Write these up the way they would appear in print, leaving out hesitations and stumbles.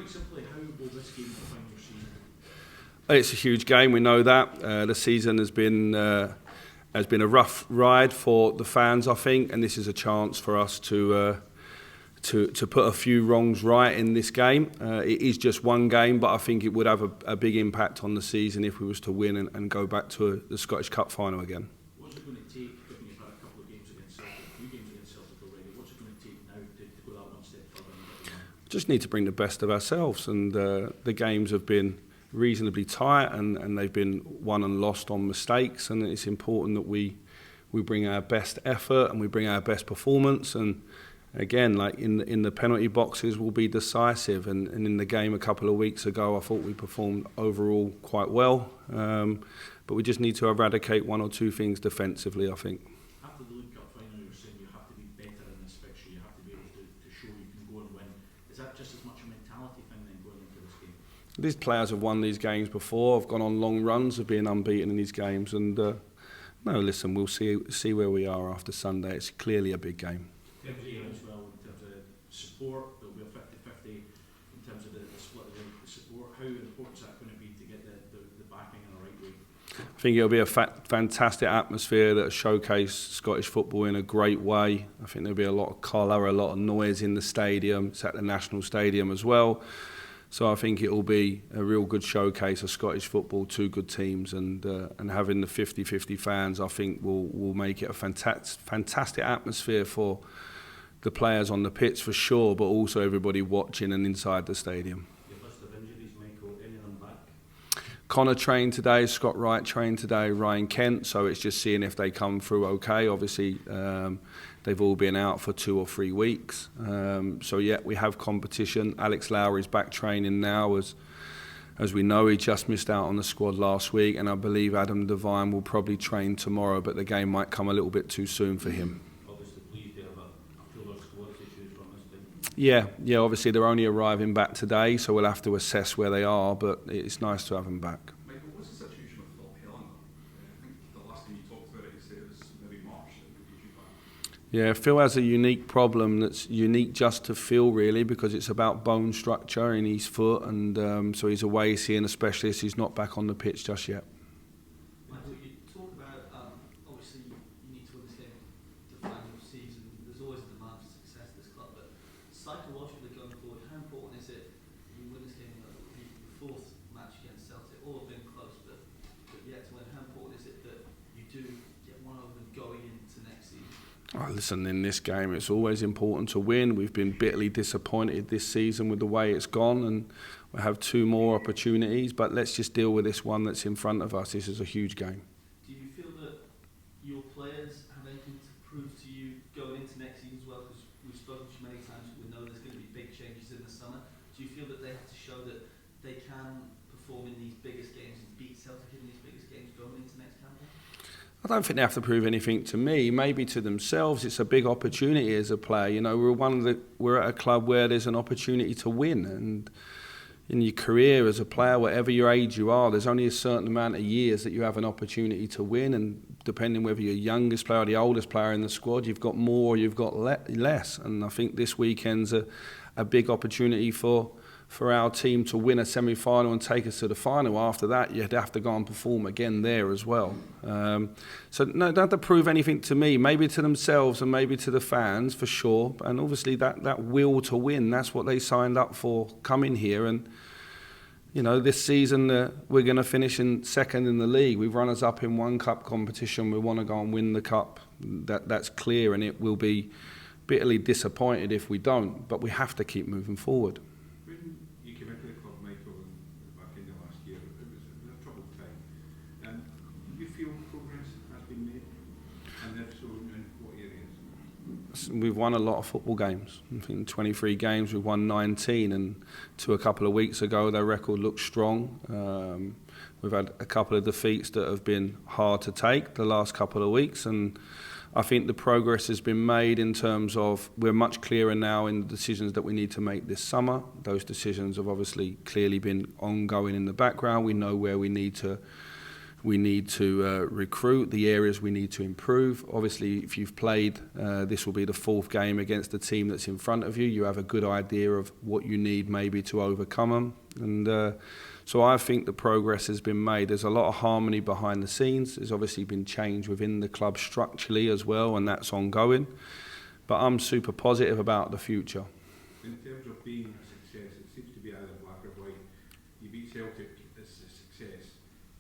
quite simply, how will this game define your season? It's a huge game. We know that the season has been a rough ride for the fans, I think, and this is a chance for us to put a few wrongs right in this game. It is just one game, but I think it would have a big impact on the season if we was to win and go back to the Scottish Cup final again. What's it going to take, given you've had a couple of games against Celtic, a few games against Celtic already, what's it going to take now to go that one step further and get the win? Just need to bring the best of ourselves, and the games have been reasonably tight and they've been won and lost on mistakes, and it's important that we bring our best effort and we bring our best performance, and again, like in the penalty boxes, will be decisive, and in the game a couple of weeks ago I thought we performed overall quite well, but we just need to eradicate one or two things defensively, I think. After the League Cup final, you were saying you have to be better in this fixture, you have to be able to show you can go and win. Is that just as much a mentality thing then going into this game? These players have won these games before, have gone on long runs of being unbeaten in these games, and no, listen, we'll see where we are after Sunday. It's clearly a big game. In terms of support, there'll be a 50-50 in terms of the split of the support. How important is that going to be to get the backing in the right way? I think it'll be a fantastic atmosphere that will showcase Scottish football in a great way. I think there'll be a lot of colour, a lot of noise in the stadium. It's at the National Stadium as well. So I think it will be a real good showcase of Scottish football, two good teams, and having the 50-50 fans, I think will make it a fantastic atmosphere for the players on the pitch for sure, but also everybody watching and inside the stadium. Your list of injuries, Michael, any of them back? Connor trained today, Scott Wright trained today, Ryan Kent, so it's just seeing if they come through okay. Obviously, they've all been out for 2 or 3 weeks. So yeah, we have competition. Alex Lowry's back training now, as we know, he just missed out on the squad last week, and I believe Adam Devine will probably train tomorrow, but the game might come a little bit too soon for him. Obviously, pleased to have a fuller squad to choose from this team. Yeah, obviously they're only arriving back today, so we'll have to assess where they are, but it's nice to have them back. Michael, what's the situation with Phil Helland? I think the last time you talked about it, you said it was maybe March that would be due back. Yeah, Phil has a unique problem that's unique just to Phil, really, because it's about bone structure in his foot, and so he's away seeing a specialist. He's not back on the pitch just yet. Michael, you talk about, obviously you need to win this game to define your season. There's always a demand for success at this club, but psychologically going forward, how important is it you win this game? The fourth match against Celtic, all have been close, but yet to win. How important is it that you do get one of them going into next season? Oh, listen, in this game it's always important to win. We've been bitterly disappointed this season with the way it's gone, and we have 2 more opportunities, but let's just deal with this one that's in front of us. This is a huge game. Do you feel that your players have anything to prove to you going into next season as well? Because we've spoken to you many times, we know there's going to be big changes in the summer. Do you feel that they have to show that they can perform in these biggest games and beat Celtic in these biggest games going into next campaign? I don't think they have to prove anything to me, maybe to themselves. It's a big opportunity as a player. You know, we're at a club where there's an opportunity to win, and in your career as a player, whatever your age you are, there's only a certain amount of years that you have an opportunity to win, and depending whether you're the youngest player or the oldest player in the squad, you've got more or you've got less, and I think this weekend's a big opportunity for our team to win a semi-final and take us to the final. After that, you'd have to go and perform again there as well. So no, don't have to prove anything to me, maybe to themselves and maybe to the fans for sure. And obviously that will to win, that's what they signed up for coming here. And you know, this season we're going to finish in second in the league. We've run us up in one cup competition. We want to go and win the cup. That's clear, and it will be bitterly disappointed if we don't. But we have to keep moving forward. You came into the club, Michael, back in the last year. It was a troubled time. Do you feel progress has been made? And if so, in what areas? We've won a lot of football games. I think in 23 games we've won 19, and to a couple of weeks ago their record looked strong. We've had a couple of defeats that have been hard to take the last couple of weeks, and I think the progress has been made in terms of we're much clearer now in the decisions that we need to make this summer. Those decisions have obviously clearly been ongoing in the background. We know where we need to we need to recruit, the areas we need to improve. Obviously, if you've played, this will be the 4th game against the team that's in front of you. You have a good idea of what you need maybe to overcome them. And so I think the progress has been made. There's a lot of harmony behind the scenes. There's obviously been change within the club structurally as well, and that's ongoing. But I'm super positive about the future. In terms of being a success, it seems to be either black or white. You beat Celtic, it's a success.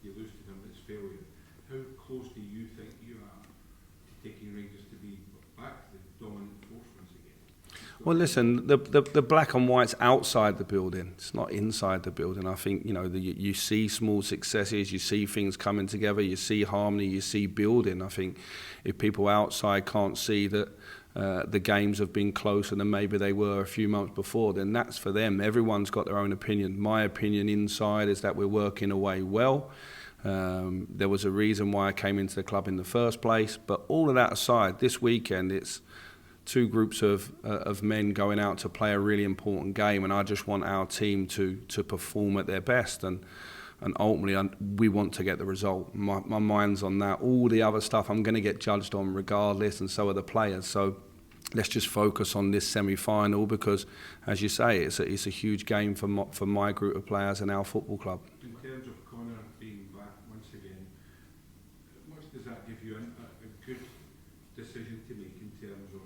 You lose to them, it's failure. How close do you think you are to taking Rangers to be back to the dominant force once again? Well, listen, the black and white's outside the building. It's not inside the building. I think, you see small successes, you see things coming together, you see harmony, you see building. I think if people outside can't see that the games have been closer than maybe they were a few months before, then that's for them. Everyone's got their own opinion. My opinion inside is that we're working away well. There was a reason why I came into the club in the first place. But all of that aside, this weekend it's 2 groups of men going out to play a really important game, and I just want our team to perform at their best, and ultimately we want to get the result. My mind's on that. All the other stuff I'm going to get judged on regardless, and so are the players. So let's just focus on this semi-final because, as you say, it's a huge game for my group of players and our football club. In terms of Connor being back once again, how much does that give you a good decision to make in terms of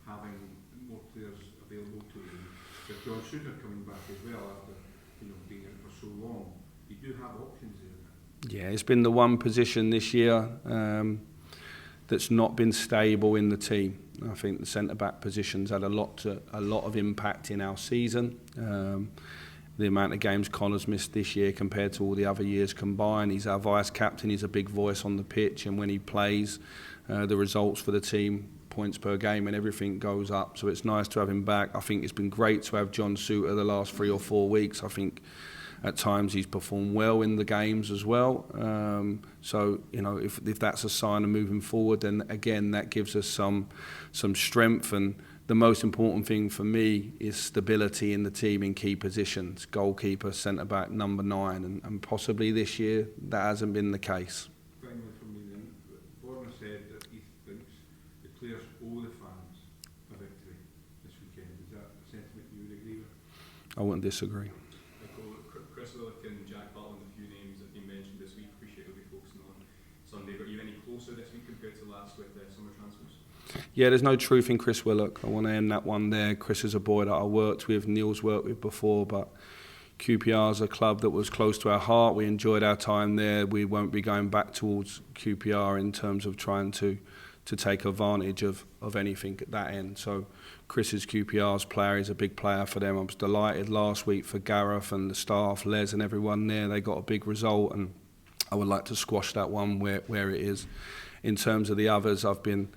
having more players available to you? With John Sugar coming back as well after being out for so long, you do have options there. Yeah, it's been the one position this year that's not been stable in the team. I think the centre-back position's had a lot of impact in our season. The amount of games Connor's missed this year compared to all the other years combined. He's our vice-captain, he's a big voice on the pitch, and when he plays, the results for the team, points per game and everything goes up. So it's nice to have him back. I think it's been great to have John Suter the last 3 or 4 weeks. I think at times he's performed well in the games as well. So if that's a sign of moving forward, then again that gives us some strength. And the most important thing for me is stability in the team in key positions: goalkeeper, centre back, number 9, and possibly this year that hasn't been the case. Finally, for me then, Borna said that he thinks the players owe the fans a victory this weekend. Is that a sentiment you would agree with? I wouldn't disagree. Chris Willock and Jack Butland, a few names that have been mentioned this week. Appreciate we'll be focusing on Sunday. But are you any closer this week compared to last with summer transfers? Yeah, there's no truth in Chris Willock. I want to end that one there. Chris is a boy that I worked with, Neil's worked with before, but QPR is a club that was close to our heart. We enjoyed our time there. We won't be going back towards QPR in terms of trying to take advantage of anything at that end. So Chris is QPR's player. He's a big player for them. I was delighted last week for Gareth and the staff, Les and everyone there. They got a big result, and I would like to squash that one where it is. In terms of the others, I've been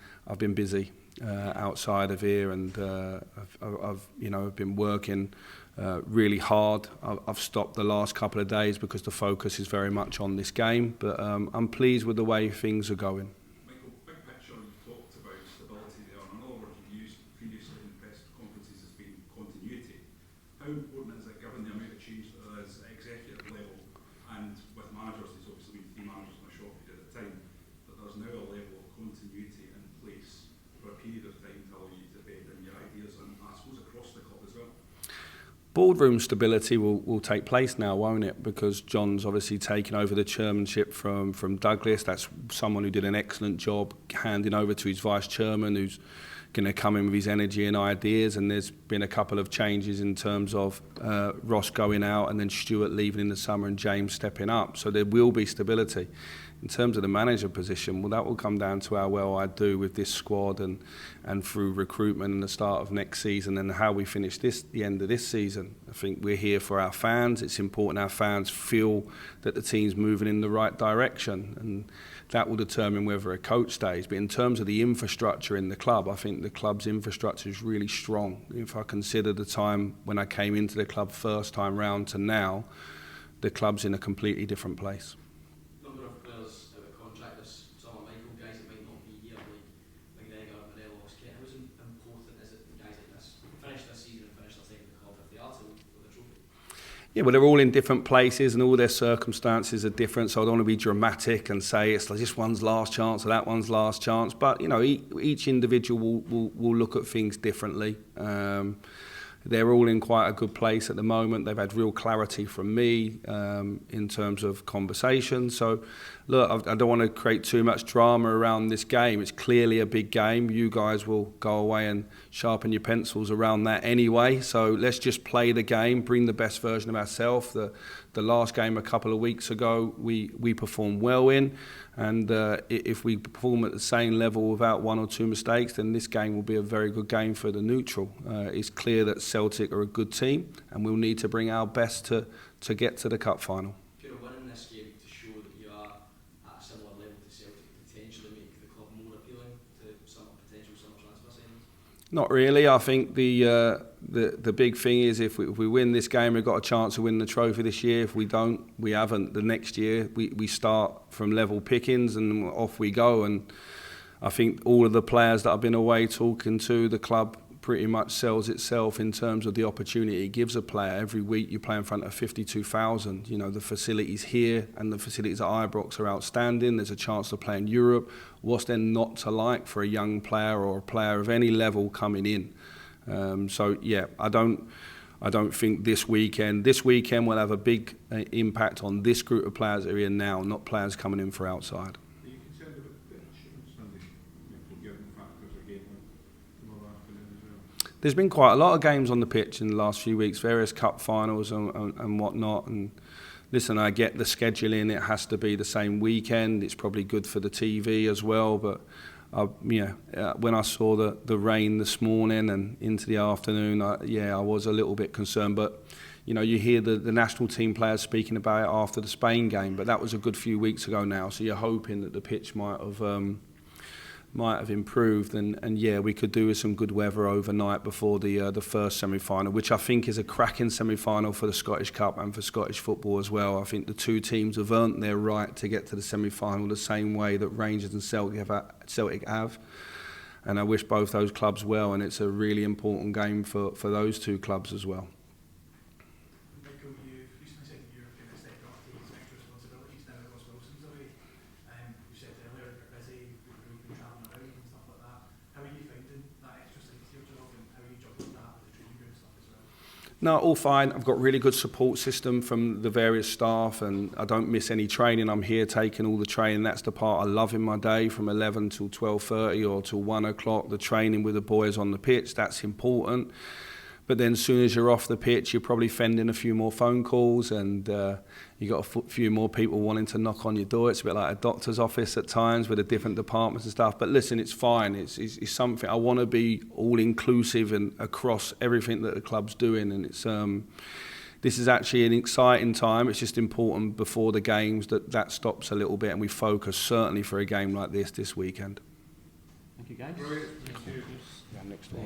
busy outside of here, and I've been working really hard. I've stopped the last couple of days because the focus is very much on this game, but I'm pleased with the way things are going. Michael, big picture, you talked about stability there, and another word you've used previously in press conferences has been continuity. How important is it, given the amount of change that there is at executive level, and with managers, there's obviously been 3 managers in a short period of time, that there's now a level of continuity in place for a period of time to allow you to bed in your ideas, and I suppose across the club as well? Boardroom stability will take place now, won't it? Because John's obviously taken over the chairmanship from Douglas. That's someone who did an excellent job handing over to his vice chairman, who's going to come in with his energy and ideas. And there's been a couple of changes in terms of Ross going out and then Stuart leaving in the summer and James stepping up. So there will be stability. In terms of the manager position, well, that will come down to how well I do with this squad and through recruitment and the start of next season and how we finish the end of this season. I think we're here for our fans. It's important our fans feel that the team's moving in the right direction, and that will determine whether a coach stays. But in terms of the infrastructure in the club, I think the club's infrastructure is really strong. If I consider the time when I came into the club first time round to now, the club's in a completely different place. Number of players out of contract, there's some like Michael, guys that might not be here, like McGregor, Morelos, Kent. How important is it that guys like this finish this season and finish their time in the club if they are to win the trophy? Yeah, well, they're all in different places and all their circumstances are different, so I don't want to be dramatic and say it's like this one's last chance or that one's last chance. But, you know, each individual will look at things differently. They're all in quite a good place at the moment. They've had real clarity from me in terms of conversation. So, look, I don't want to create too much drama around this game. It's clearly a big game. You guys will go away and sharpen your pencils around that anyway. So let's just play the game, bring the best version of ourselves. The last game a couple of weeks ago, we performed well in. And if we perform at the same level without one or two mistakes, then this game will be a very good game for the neutral. It's clear that Celtic are a good team, and we'll need to bring our best to get to the cup final. Could a win in this game to show that you are at a similar level to Celtic potentially make the club more appealing to some potential summer transfer signings? Not really. I think the big thing is if we win this game, we've got a chance to win the trophy this year. If we don't, we haven't. The next year, we start from level pickings and off we go. And I think all of the players that I've been away talking to, the club pretty much sells itself in terms of the opportunity it gives a player. Every week you play in front of 52,000. You know, the facilities here and the facilities at Ibrox are outstanding. There's a chance to play in Europe. What's then not to like for a young player or a player of any level coming in? So yeah, I don't think this weekend will have a big impact on this group of players that are in now, not players coming in for outside. Are you concerned about the pitch on Sunday? Given the fact there's a game tomorrow afternoon as well? There's been quite a lot of games on the pitch in the last few weeks, various cup finals and whatnot. And listen, I get the scheduling; it has to be the same weekend. It's probably good for the TV as well, but. When I saw the rain this morning and into the afternoon, I was a little bit concerned. But, you know, you hear the national team players speaking about it after the Spain game, but that was a good few weeks ago now. So you're hoping that the pitch might have improved, and yeah, we could do with some good weather overnight before the first semi-final, which I think is a cracking semi-final for the Scottish Cup and for Scottish football as well. I think the two teams have earned their right to get to the semi-final the same way that Rangers and Celtic have. And I wish both those clubs well, and it's a really important game for those two clubs as well. Michael, you've recently said you're going to step up to these extra responsibilities now that Ross Wilson's away. You said earlier you're busy, you've been travelling around and stuff like that. How are you finding that extra side to your job, and how are you juggling that with the training group stuff as well? No, all fine. I've got a really good support system from the various staff, and I don't miss any training. I'm here taking all the training. That's the part I love in my day, from 11 till 12:30 or till 1 o'clock. The training with the boys on the pitch, that's important. But then as soon as you're off the pitch, you're probably fending a few more phone calls, and you got a few more people wanting to knock on your door. It's a bit like a doctor's office at times with the different departments and stuff. But listen, it's fine. It's something. I want to be all inclusive and across everything that the club's doing. And it's this is actually an exciting time. It's just important before the games that stops a little bit, and we focus certainly for a game like this weekend. Thank you, guys. Brilliant. Thank you. Yeah, next one.